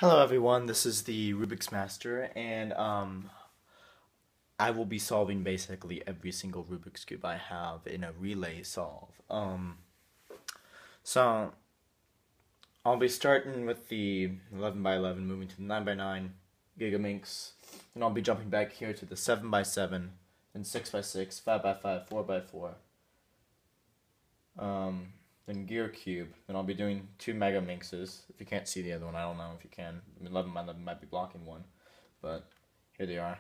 Hello everyone, this is the Rubik's Master, and I will be solving basically every single Rubik's Cube I have in a relay solve. So I'll be starting with the 11x11, moving to the 9x9 Gigaminx, and I'll be jumping back here to the 7x7, then 6x6, 5x5, 4x4, then Gear Cube. Then I'll be doing two Megaminxes. If you can't see the other one, I don't know if you can. 11x11 might be blocking one, but here they are.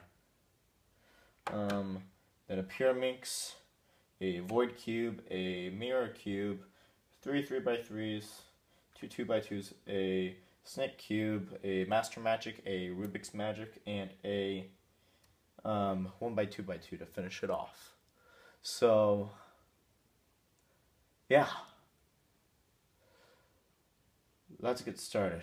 Then a Pyraminx, a Void Cube, a Mirror Cube, three 3x3s, two 2x2s, a Snake Cube, a Master Magic, a Rubik's Magic, and a 1x2x2 to finish it off. So, yeah. Let's get started.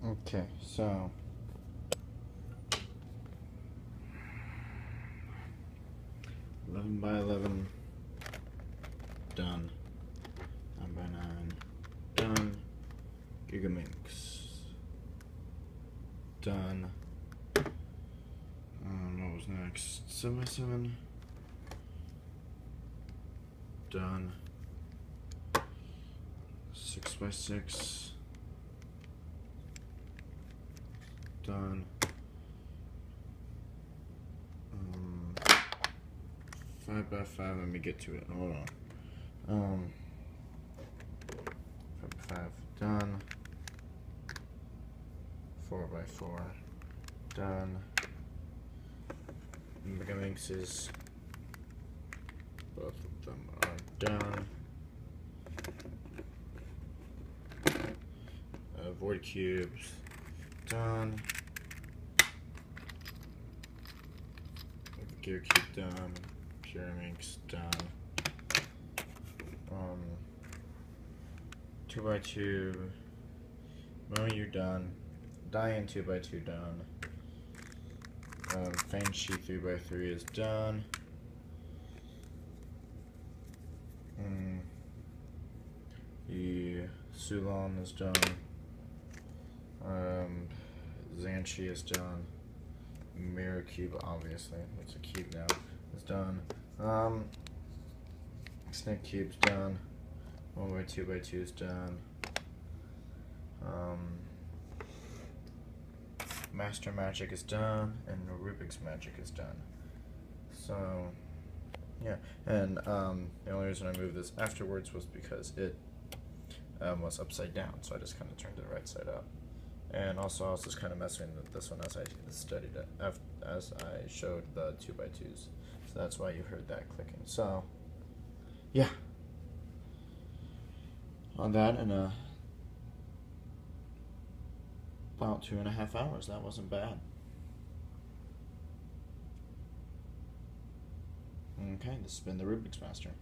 Okay, so 11x11 done. 9x9 done. Gigaminx done. What was next? 7x7 done. 6x6 done. 5x5, let me get to it. Hold on. 5x5 done. 4x4 done. Megaminxes, both of them are done. Void cubes done. Gear cube done. Pyraminx done. 2x2 MoYu done. Dayan 2x2 done. Fangshi 3x3 is done. The Soulong is done. Zanchi is done. Mirror cube, obviously, it's a cube now, is done. Snake cube's done. 1x2x2 is done. Master Magic is done, and Rubik's Magic is done. So, yeah, and the only reason I moved this afterwards was because it was upside down, so I just kind of turned it right side up. And also I was just kind of messing with this one as I studied it, as I showed the 2x2s. So that's why you heard that clicking. So, yeah. On that, in about 2.5 hours, that wasn't bad. Okay, this has been the Rubik's Master.